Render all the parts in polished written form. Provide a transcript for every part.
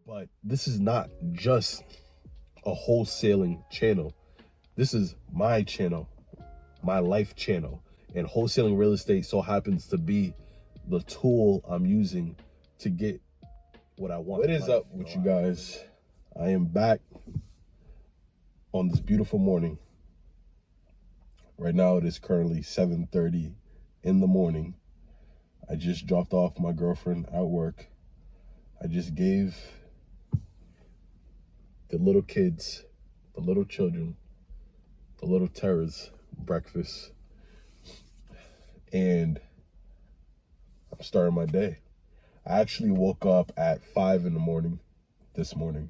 But this is not just a wholesaling channel. This is my channel, my life channel. And wholesaling real estate so happens to be the tool I'm using to get what I want. What is up with you guys? I am back on this beautiful morning. Right now it is currently 7:30 in the morning. I just dropped off my girlfriend at work. I just gave the little kids, the little children, the little terrors breakfast. And I'm starting my day. I actually woke up at 5 in the morning this morning.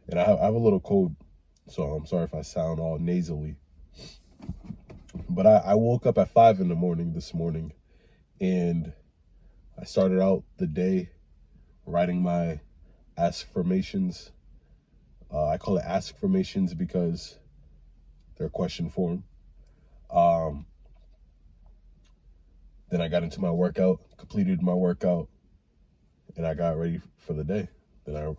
And I have a little cold, so I'm sorry if I sound all nasally. But I woke up at 5 in the morning this morning, and I started out the day writing my Aspirations. I call it Aspirations because they're question form. Then I got into my workout, completed my workout, and I got ready for the day. Then I,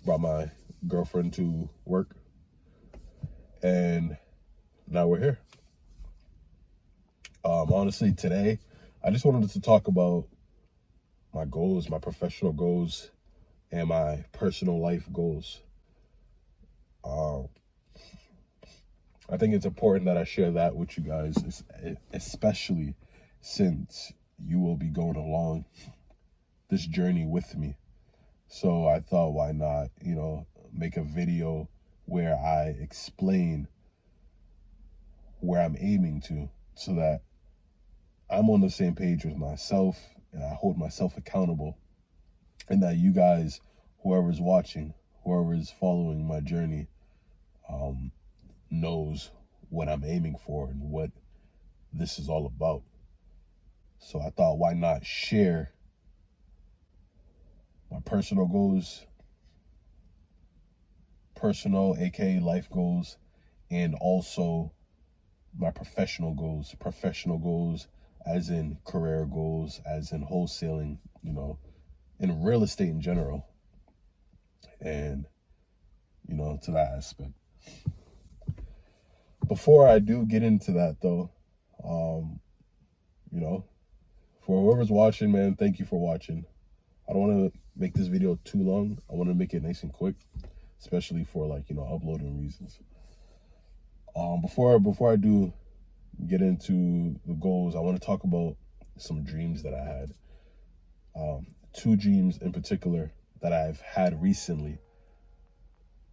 brought my girlfriend to work, and now we're here. Honestly, today, I just wanted to talk about my goals, my professional goals, and my personal life goals. I think it's important that I share that with you guys, especially since you will be going along this journey with me. So I thought, why not, make a video where I explain where I'm aiming to, so that I'm on the same page with myself and I hold myself accountable, and that you guys, whoever's watching, whoever is following my journey, knows what I'm aiming for and what this is all about. So I thought, why not share my personal goals, personal, aka life goals, and also my professional goals as in career goals, as in wholesaling, in real estate in general, and, to that aspect. Before I do get into that though, for whoever's watching, man, thank you for watching. I don't want to make this video too long. I want to make it nice and quick, especially for uploading reasons. Before I do get into the goals, I want to talk about some dreams that I had. Two dreams in particular that I've had recently.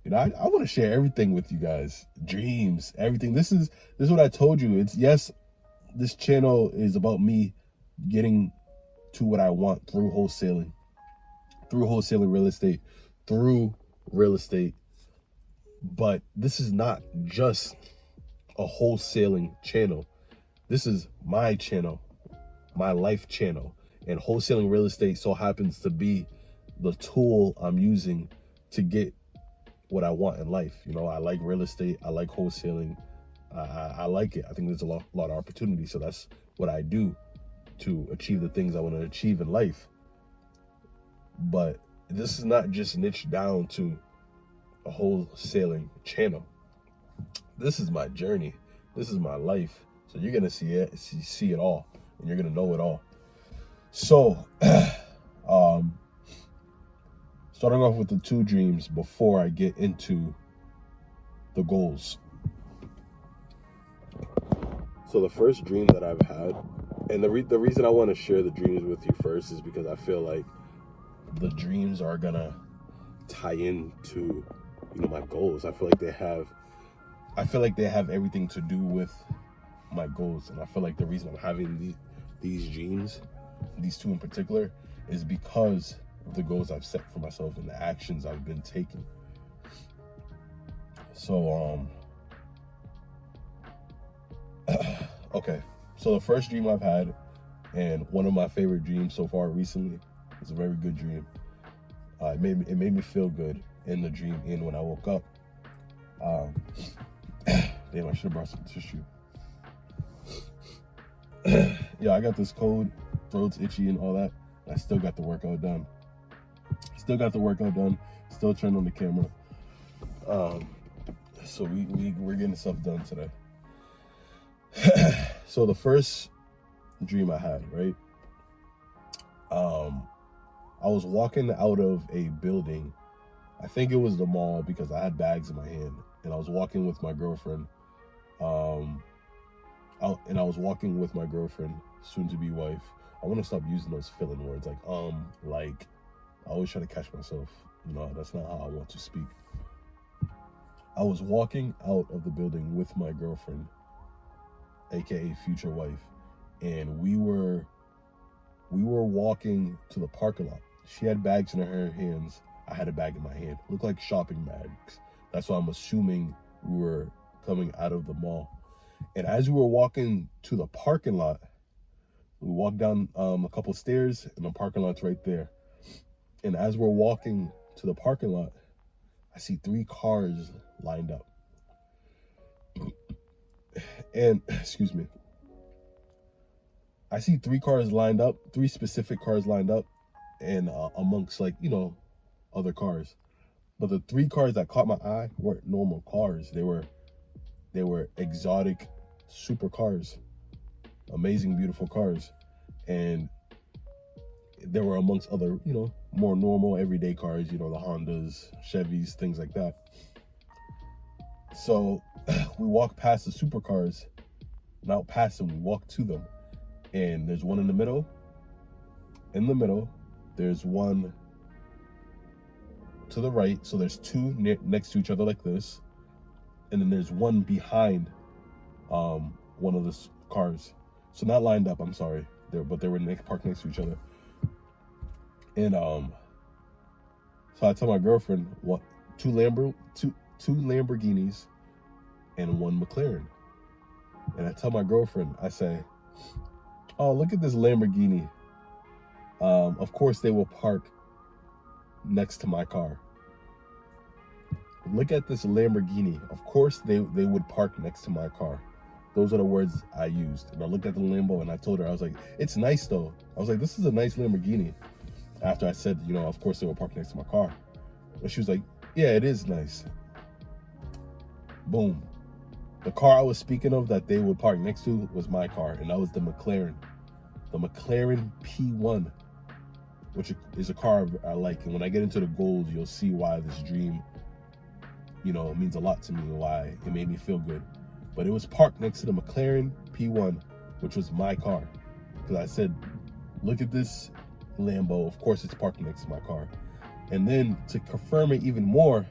I want to share everything with you guys. Dreams, everything. This is what I told you. This channel is about me getting to what I want through wholesaling real estate, through real estate. But this is not just a wholesaling channel. This is my channel, my life channel. And wholesaling real estate so happens to be the tool I'm using to get what I want in life. I like real estate. I like wholesaling. I like it. I think there's a lot of opportunity. So that's what I do to achieve the things I want to achieve in life. But this is not just niched down to a wholesaling channel. This is my journey. This is my life. So you're gonna see it all, and you're gonna know it all. So, starting off with the two dreams before I get into the goals. So the first dream that I've had, and the reason I want to share the dreams with you first is because I feel like the dreams are gonna tie into my goals. I feel like they have everything to do with my goals, and I feel like the reason I'm having these dreams, these two in particular, is because of the goals I've set for myself and the actions I've been taking. So okay, so the first dream I've had, and one of my favorite dreams so far recently, it's a very good dream. It made me feel good in the dream, and when I woke up, damn, I should have brought some tissue. Yeah, I got this cold, throat's itchy and all that. I still got the workout done. Still got the workout done. Still turned on the camera. So we're getting stuff done today. So the first dream I had, right? I was walking out of a building. I think it was the mall because I had bags in my hand, and I was walking with my girlfriend. And I was walking with my girlfriend, soon-to-be wife. I want to stop using those filling words like. I always try to catch myself. That's not how I want to speak. I was walking out of the building with my girlfriend, aka future wife, and we were walking to the parking lot. She had bags in her hands. I had a bag in my hand. Looked like shopping bags. That's why I'm assuming we were coming out of the mall. And as we were walking to the parking lot, we walked down a couple stairs, and the parking lot's right there. And as we're walking to the parking lot, I see 3 cars lined up. And, excuse me, I see 3 cars lined up, 3 specific cars lined up, and amongst other cars. But the 3 cars that caught my eye weren't normal cars. They were exotic supercars, amazing, beautiful cars. And they were amongst other, more normal everyday cars, the Hondas, Chevys, things like that. So we walk past the supercars, not past them, we walk to them. And there's one in the middle. In the middle, there's one to the right. So there's 2 next to each other like this. And then there's one behind one of the cars. So not lined up, I'm sorry. But they were parked next to each other. And so I tell my girlfriend, what, 2 Lamborghinis and 1 McLaren. And I tell my girlfriend, I say, oh, look at this Lamborghini. Of course they will park next to my car. Look at this Lamborghini. Of course they would park next to my car. Those are the words I used. And I looked at the Lambo and I told her, I was like, it's nice though. I was like, this is a nice Lamborghini. After I said, of course they will park next to my car. But she was like, yeah, it is nice. Boom. The car I was speaking of that they would park next to was my car. And that was the McLaren. The McLaren P1. Which is a car I like. And when I get into the goals, you'll see why this dream, it means a lot to me and why it made me feel good. But it was parked next to the McLaren P1, which was my car. Because I said, look at this Lambo. Of course it's parked next to my car. And then to confirm it even more,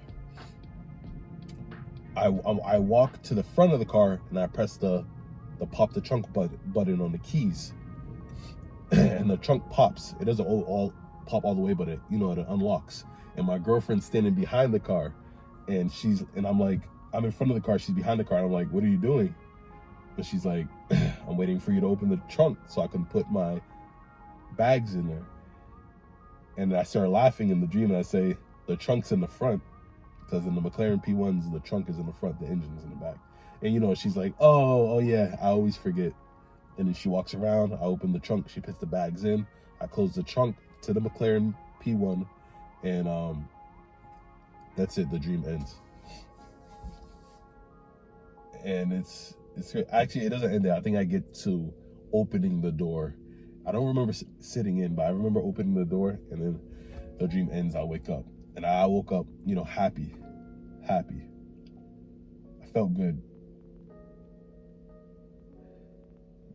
I walk to the front of the car and I press the pop the trunk button on the keys. And the trunk pops. It doesn't all pop all the way, but it unlocks. And my girlfriend's standing behind the car, and I'm like, I'm in front of the car, she's behind the car, and I'm like, what are you doing? And she's like, I'm waiting for you to open the trunk so I can put my bags in there. And I start laughing in the dream, and I say, the trunk's in the front, because in the McLaren P1s, the trunk is in the front, the engine is in the back. And she's like, oh yeah, I always forget. And then she walks around, I open the trunk, she puts the bags in, I close the trunk to the McLaren P1, and that's it, the dream ends. And it's great. Actually, it doesn't end there. I think I get to opening the door. I don't remember sitting in, but I remember opening the door, and then the dream ends, I wake up. And I woke up, happy. I felt good.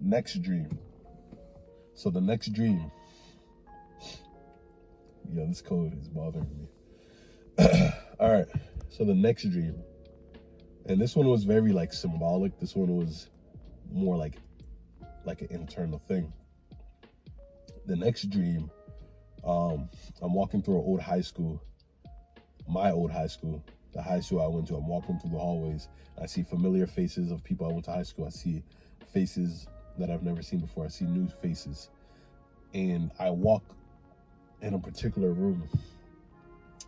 Next dream. So the next dream. Yeah, this code is bothering me. All right. So the next dream. And this one was very symbolic. This one was more like an internal thing. The next dream, I'm walking through an old high school. My old high school. The high school I went to. I'm walking through the hallways. I see familiar faces of people I went to high school. I see faces that I've never seen before. I see new faces. And I walk in a particular room,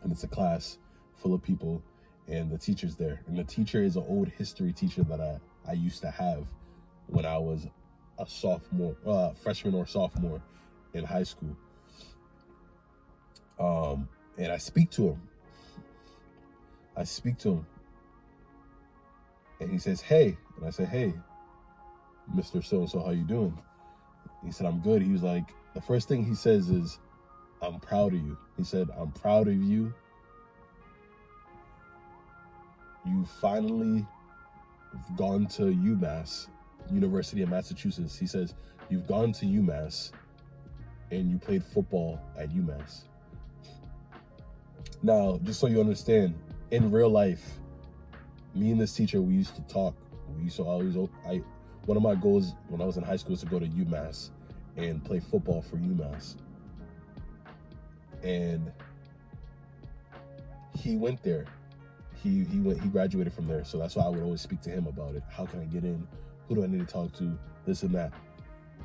and it's a class full of people, and the teacher's there. And the teacher is an old history teacher that I used to have when I was a freshman or sophomore in high school. And I speak to him. And he says, hey. And I say, hey, Mr. So-and-so, how you doing? He said, I'm good. He was like, the first thing he says is, I'm proud of you. He said, I'm proud of you. You finally gone to UMass, University of Massachusetts. He says, you've gone to UMass and you played football at UMass. Now, just so you understand, in real life, me and this teacher, we used to talk. One of my goals when I was in high school was to go to UMass and play football for UMass. And he went there. He graduated from there. So that's why I would always speak to him about it. How can I get in? Who do I need to talk to? This and that.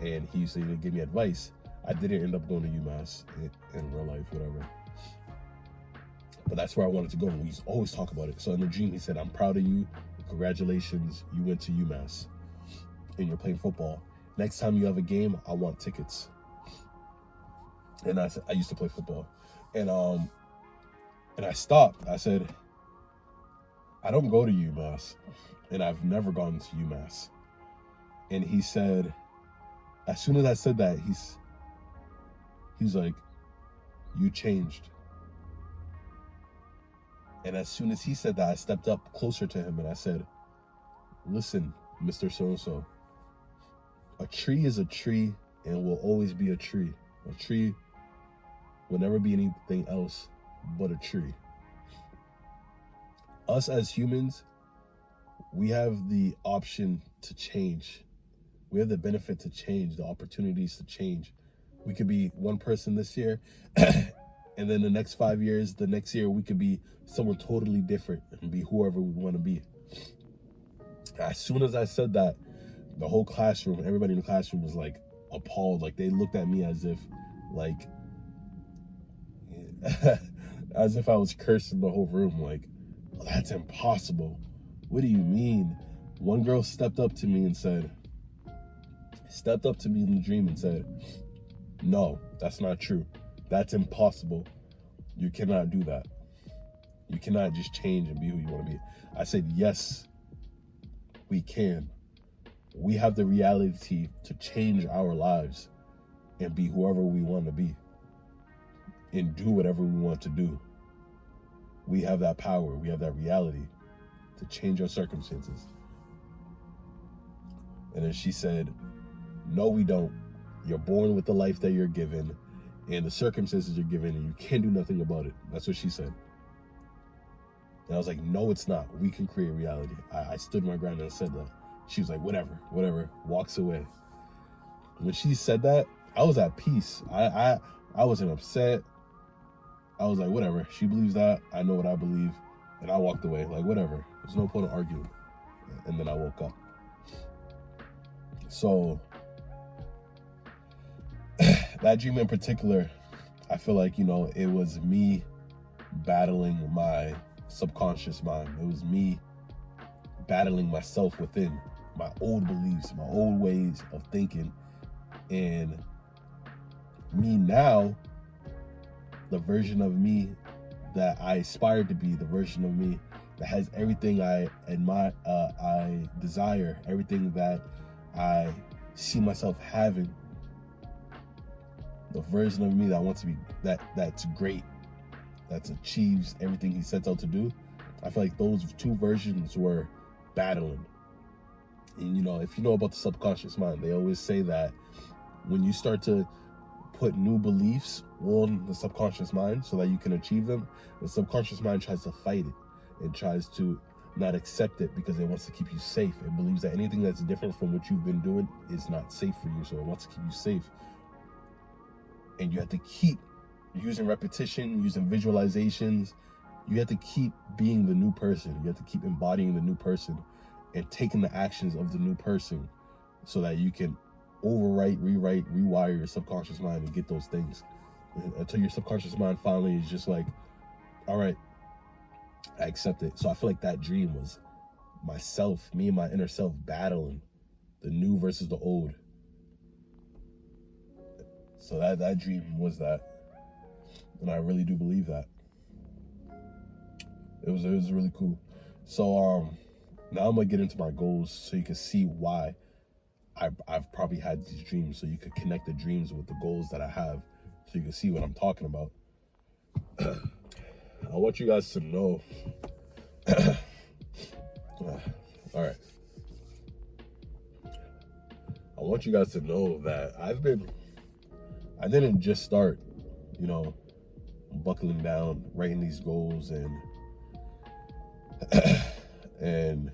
And he used to give me advice. I didn't end up going to UMass in real life, whatever. But that's where I wanted to go. We used to always talk about it. So in the dream, he said, I'm proud of you. Congratulations. You went to UMass and you're playing football. Next time you have a game, I want tickets. And I said, I used to play football. And I stopped. I said, I don't go to UMass. And I've never gone to UMass. And he said, as soon as I said that, he's like, you changed. And as soon as he said that, I stepped up closer to him and I said, listen, Mr. So-and-so, a tree is a tree and will always be a tree. A tree will never be anything else but a tree. Us as humans, we have the option to change. We have the benefit to change, the opportunities to change. We could be one person this year, and then the next 5 years, the next year, we could be someone totally different and be whoever we want to be. As soon as I said that, the whole classroom, everybody in the classroom was like appalled. Like they looked at me as if like, as if I was cursing the whole room. Like, that's impossible. What do you mean? One girl stepped up to me in the dream and said, no, that's not true. That's impossible. You cannot do that. You cannot just change and be who you want to be. I said, yes, we can. We have the reality to change our lives and be whoever we want to be and do whatever we want to do. We have that power. We have that reality to change our circumstances. And then she said, no, we don't. You're born with the life that you're given and the circumstances you're given, and you can't do nothing about it. That's what she said. And I was like, no, it's not. We can create reality. I stood my ground and I said that. She was like, whatever, walks away. When she said that, I was at peace. I wasn't upset. I was like, whatever. She believes that. I know what I believe. And I walked away. Like, whatever. There's no point in arguing. And then I woke up. So that dream in particular, I feel like, it was me battling my subconscious mind. It was me battling myself within, my old beliefs, my old ways of thinking. And me now, the version of me that I aspired to be, the version of me that has everything I desire, everything that I see myself having, the version of me that I want to be, that's great, that achieves everything he sets out to do. I feel like those two versions were battling. And if you know about the subconscious mind, they always say that when you start to put new beliefs on the subconscious mind so that you can achieve them, the subconscious mind tries to fight it. It tries to not accept it because it wants to keep you safe. It believes that anything that's different from what you've been doing is not safe for you, so it wants to keep you safe. And you have to keep using repetition, using visualizations. You have to keep being the new person. You have to keep embodying the new person and taking the actions of the new person so that you can overwrite, rewrite, rewire your subconscious mind and get those things until your subconscious mind finally is just like, all right, I accept it. So I feel like that dream was myself, me and my inner self battling the new versus the old. So that dream was that. And I really do believe that. It was really cool. So now I'm gonna get into my goals so you can see why I've probably had these dreams, so you could connect the dreams with the goals that I have, so you can see what I'm talking about. I want you guys to know. All right. I want you guys to know that I didn't just start, buckling down, writing these goals and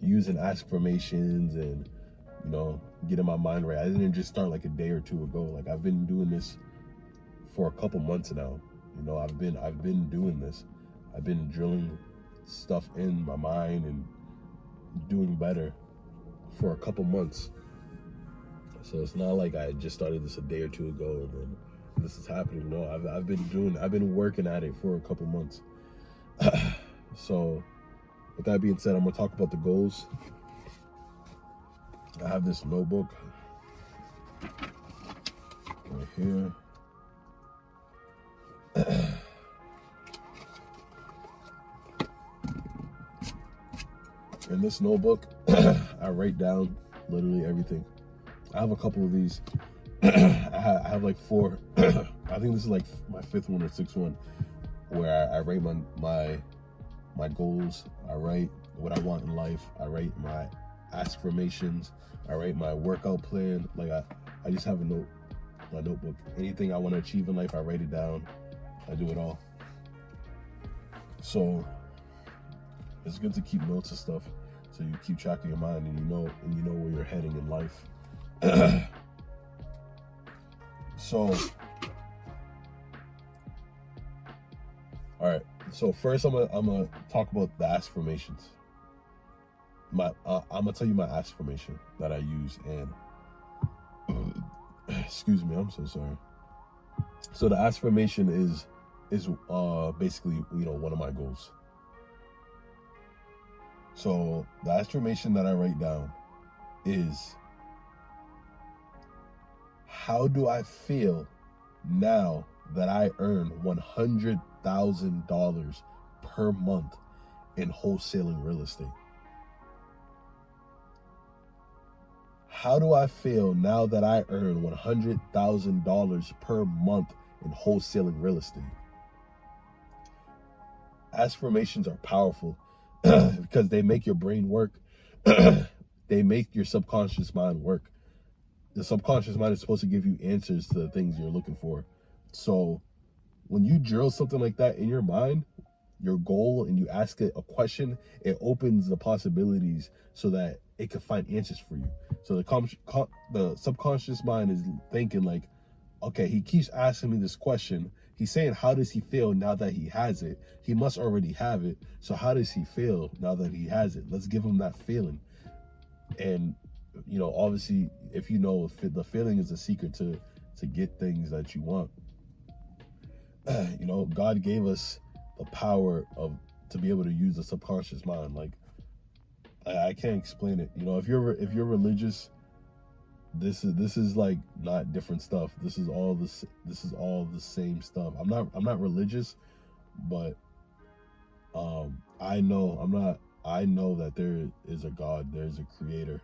using affirmations and, getting my mind right. I didn't just start like a day or two ago. Like, I've been doing this for a couple months now. I've been doing this. I've been drilling stuff in my mind and doing better for a couple months. So it's not like I just started this a day or two ago and then this is happening. No, I've been working at it for a couple months. So with that being said, I'm gonna talk about the goals. I have this notebook right here. In this notebook, I write down literally everything. I have a couple of these. I have like 4. I think this is like my 5th one or 6th one, where I write my goals. I write what I want in life. I write my aspirations. I write my workout plan. Like I just have my notebook. Anything I want to achieve in life, I write it down. I do it all. So it's good to keep notes of stuff, so you keep track of your mind and you know where you're heading in life. So, all right. So first, I'm gonna talk about the affirmations. I'm gonna tell you my affirmation that I use, and excuse me, I'm so sorry. So the affirmation is basically one of my goals. So the affirmation that I write down is, how do I feel now that I earn $100,000 per month in wholesaling real estate? How do I feel now that I earn $100,000 per month in wholesaling real estate? Affirmations are powerful because they make your brain work. They make your subconscious mind work. The subconscious mind is supposed to give you answers to the things you're looking for. So when you drill something like that in your mind, your goal, and you ask it a question, it opens the possibilities so that it can find answers for you. So the subconscious mind is thinking like, okay, he keeps asking me this question. He's saying, how does he feel now that he has it? He must already have it. So how does he feel now that he has it? Let's give him that feeling. And, obviously, if the feeling is the secret to get things that you want. God gave us the power to be able to use the subconscious mind. Like, I can't explain it. If you're religious, this is like not different stuff. This is all the same stuff. I'm not religious, but I know that there is a God, there's a creator,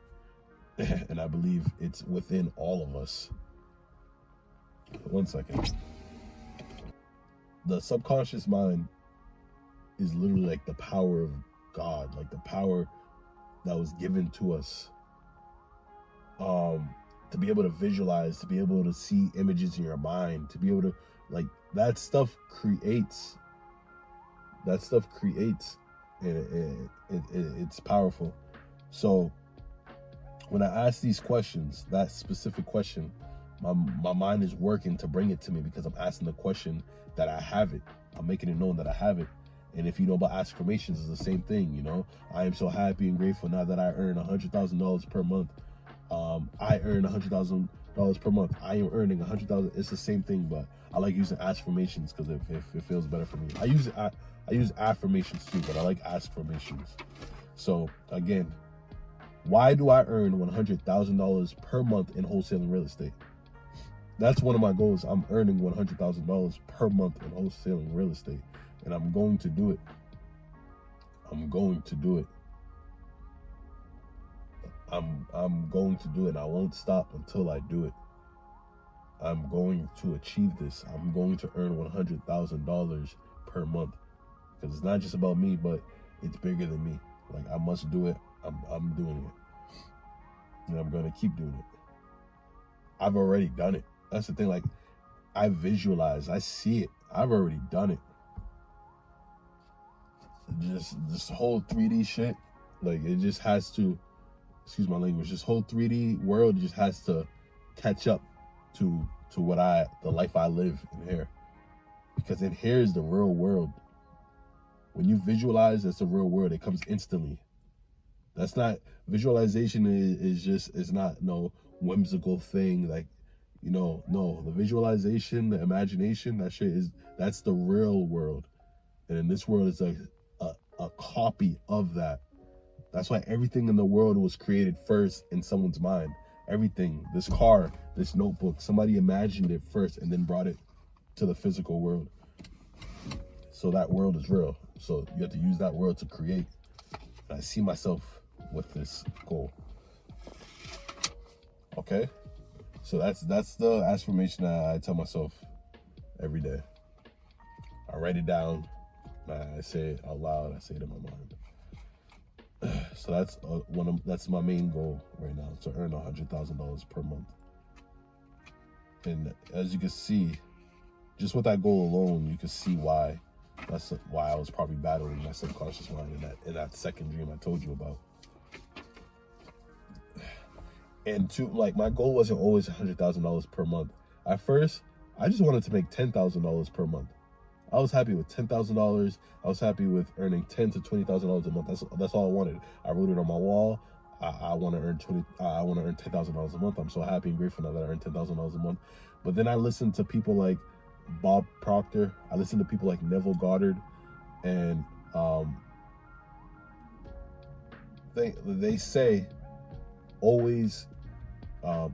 and I believe it's within all of us. One second. The subconscious mind is literally like the power of God, like the power that was given to us, to be able to visualize, to be able to see images in your mind, to be able to, like, that stuff creates, and it's powerful. So when I ask these questions, that specific question, my mind is working to bring it to me, because I'm asking the question that I have it. I'm making it known that I have it. And if you know about affirmations, it's the same thing. I am so happy and grateful now that I earn $100,000 per month. I earn $100,000 per month. I am earning $100,000. It's the same thing, but I like using affirmations because it feels better for me. I use affirmations too, but I like affirmations. So again, why do I earn $100,000 per month in wholesaling real estate? That's one of my goals. I'm earning $100,000 per month in wholesaling real estate. And I'm going to do it. I'm going to do it. I'm going to do it. I won't stop until I do it. I'm going to achieve this. I'm going to earn $100,000 per month, because it's not just about me, but it's bigger than me. Like, I must do it. I'm doing it, and I'm gonna keep doing it. I've already done it. That's the thing. Like, I visualize. I see it. I've already done it. Just this whole 3D shit. Like, it just has to. Excuse my language. This whole 3D world just has to catch up to the life I live in here, because in here is the real world. When you visualize, that's the real world. It comes instantly. That's not visualization. Is not no whimsical thing. Like, no, the visualization, the imagination, that's the real world. And in this world, it's a copy of that. That's why everything in the world was created first in someone's mind. Everything, this car, this notebook, somebody imagined it first and then brought it to the physical world. So that world is real. So you have to use that world to create. And I see myself with this goal. Okay? So that's the affirmation I tell myself every day. I write it down. I say it out loud. I say it in my mind. So that's my main goal right now, to earn $100,000 per month. And as you can see, just with that goal alone, you can see why. That's why I was probably battling my subconscious mind in that second dream I told you about. And like, my goal wasn't always $100,000 per month. At first, I just wanted to make $10,000 per month. I was happy with $10,000. I was happy with earning $10,000 to $20,000 a month. That's all I wanted. I wrote it on my wall. I want to earn $10,000 a month. I'm so happy and grateful now that I earn $10,000 a month. But then I listened to people like Bob Proctor. I listened to people like Neville Goddard, and they say always,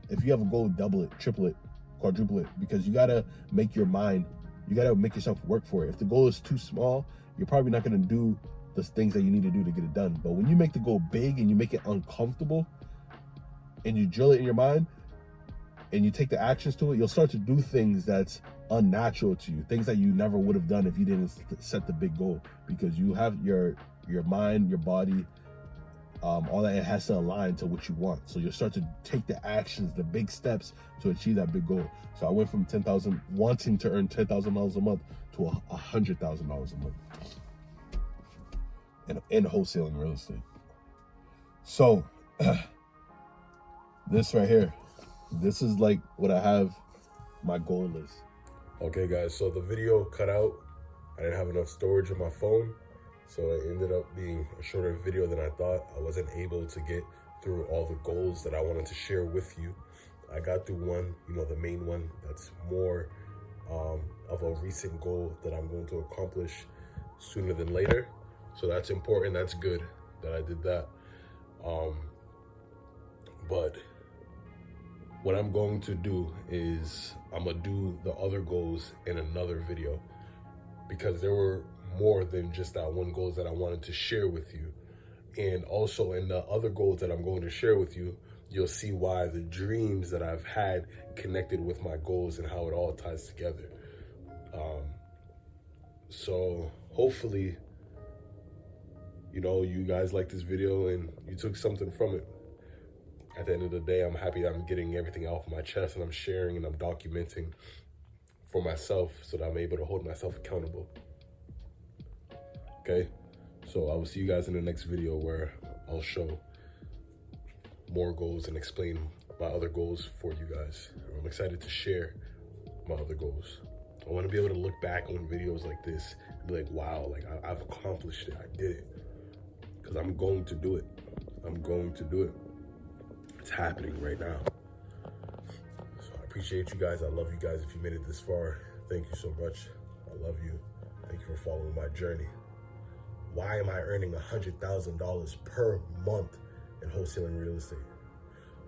if you have a goal, double it, triple it, quadruple it, because you gotta make your mind. You gotta make yourself work for it. If the goal is too small, you're probably not gonna do the things that you need to do to get it done. But when you make the goal big and you make it uncomfortable, and you drill it in your mind, and you take the actions to it, you'll start to do things that's unnatural to you, things that you never would have done if you didn't set the big goal, because you have your mind, your body, all that, it has to align to what you want. So you'll start to take the actions, the big steps to achieve that big goal. So I went from wanting to earn $10,000 a month to $100,000 a month in wholesaling real estate. So this right here, this is like what I have my goal is. Okay, guys, so the video cut out. I didn't have enough storage on my phone, so it ended up being a shorter video than I thought. I wasn't able to get through all the goals that I wanted to share with you. I got through one, the main one that's more of a recent goal that I'm going to accomplish sooner than later. So that's important. That's good that I did that. But what I'm going to do is I'm going to do the other goals in another video, because there were more than just that one goals that I wanted to share with you. And also in the other goals that I'm going to share with you, you'll see why the dreams that I've had connected with my goals and how it all ties together. So hopefully, you guys like this video and you took something from it. At the end of the day, I'm happy that I'm getting everything off my chest, and I'm sharing and I'm documenting for myself so that I'm able to hold myself accountable. Okay, so I will see you guys in the next video, where I'll show more goals and explain my other goals for you guys. I'm excited to share my other goals. I want to be able to look back on videos like this and be like, wow, like I've accomplished it. I did it. Because I'm going to do it. I'm going to do it. It's happening right now. So I appreciate you guys. I love you guys. If you made it this far, thank you so much. I love you. Thank you for following my journey. Why am I earning $100,000 per month in wholesaling real estate?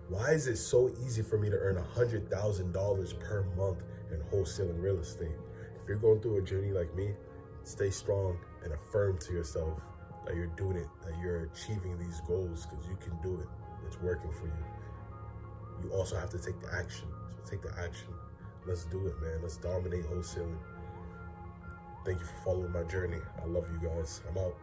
Why is it so easy for me to earn $100,000 per month in wholesaling real estate? If you're going through a journey like me, stay strong and affirm to yourself that you're doing it, that you're achieving these goals, because you can do it. It's working for you. You also have to take the action. So take the action. Let's do it, man. Let's dominate wholesaling. Thank you for following my journey. I love you guys. I'm out.